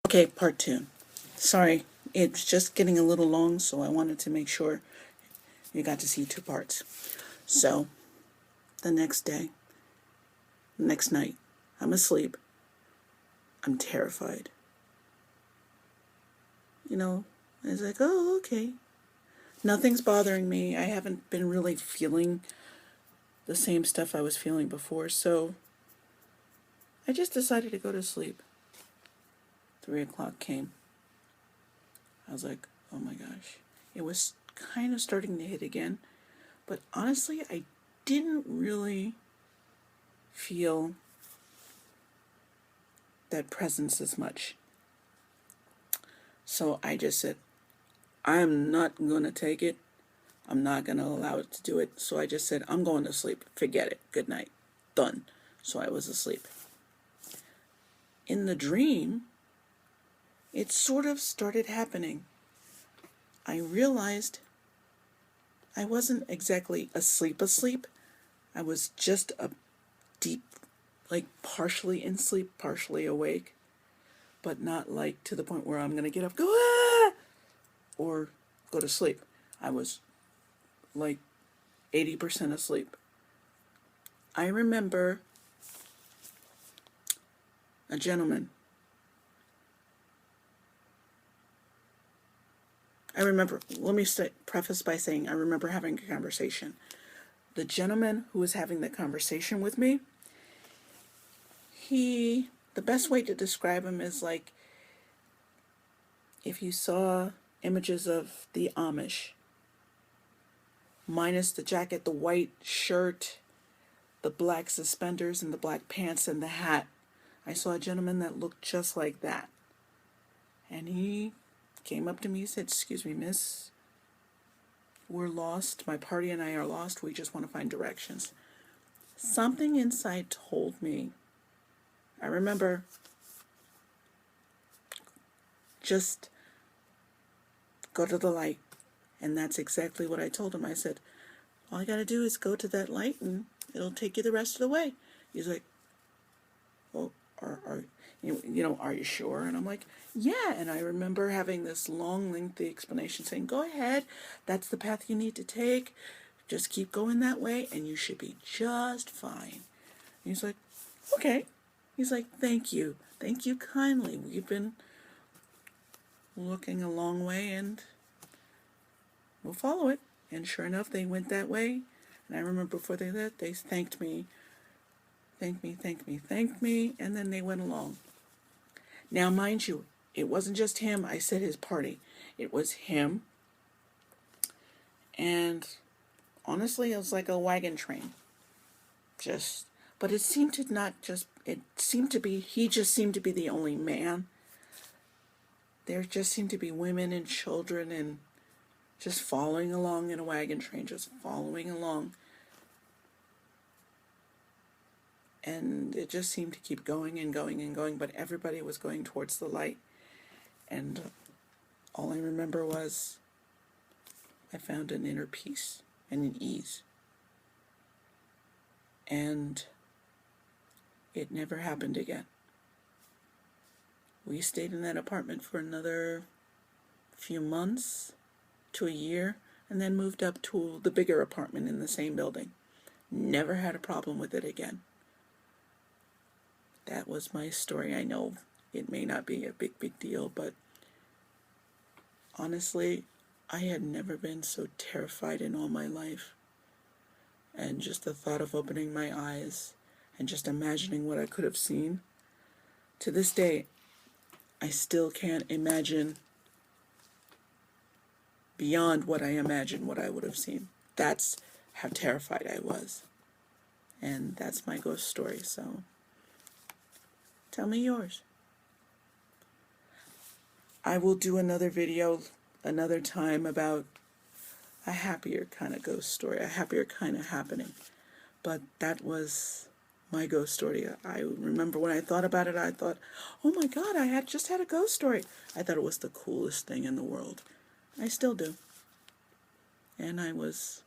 Okay, part two. Sorry, it's just getting a little long, so I wanted to make sure you got to see two parts. So, the next day, next night, I'm asleep. I'm terrified. It's like, oh, okay. Nothing's bothering me. I haven't been really feeling the same stuff I was feeling before, so I just decided to go to sleep. 3 o'clock came. I was like, oh my gosh. It was kind of starting to hit again, but honestly, I didn't really feel that presence as much. So I just said, I'm not going to take it. I'm not going to allow it to do it. So I just said, I'm going to sleep. Forget it. Good night. Done. So I was asleep. In the dream, it sort of started happening. I realized I wasn't exactly asleep. I was just a deep, like partially in sleep, partially awake, but not like to the point where I'm going to get up, go, ah, or go to sleep. I was like 80% asleep. I remember a gentleman. Let me preface by saying I remember having a conversation. The gentleman who was having the conversation with me, the best way to describe him is like if you saw images of the Amish, minus the jacket, the white shirt, the black suspenders, and the black pants and the hat. I saw a gentleman that looked just like that. And he came up to me and said, excuse me, miss, we're lost. My party and I are lost. We just want to find directions. Something inside told me, I remember just go to the light. And that's exactly what I told him. I said, all you got to do is go to that light and it'll take you the rest of the way. He's like, well, are you sure? And I'm like, yeah. And I remember having this long, lengthy explanation saying, go ahead. That's the path you need to take. Just keep going that way and you should be just fine. And he's like, okay. He's like, thank you. Thank you kindly. We've been looking a long way and we'll follow it. And sure enough, they went that way. And I remember before they left, they thanked me, and then they went along. Now, mind you, it wasn't just him. I said his party. It was him. And honestly, it was like a wagon train. But it seemed to not just, he just seemed to be the only man. There just seemed to be women and children and just following along in a wagon train, just following along. And it just seemed to keep going and going and going, but everybody was going towards the light. And all I remember was I found an inner peace and an ease. And it never happened again. We stayed in that apartment for another few months to a year, and then moved up to the bigger apartment in the same building. Never had a problem with it again. That was my story. I know it may not be a big deal, but honestly, I had never been so terrified in all my life. And just the thought of opening my eyes and just imagining what I could have seen. To this day, I still can't imagine beyond what I imagined what I would have seen. That's how terrified I was. And that's my ghost story, so tell me yours. I will do another video another time about a happier kind of ghost story, a happier kind of happening. But that was my ghost story. I remember when I thought about it, I thought, oh my God, I had just had a ghost story. I thought it was the coolest thing in the world. I still do. And I was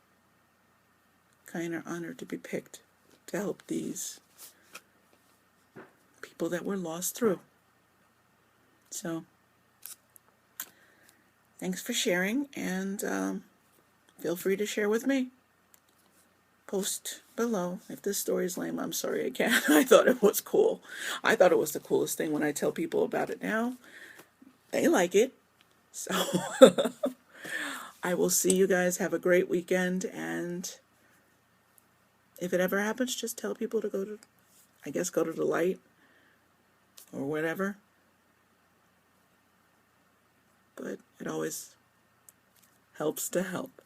kind of honored to be picked to help these people that were lost through. So thanks for sharing, and feel free to share with me. Post below. If this story is lame, I'm sorry again. I thought it was cool. I thought it was the coolest thing when I tell people about it now. They like it. So I will see you guys. Have a great weekend. And if it ever happens, just tell people to go to the light or whatever. But it always helps to help.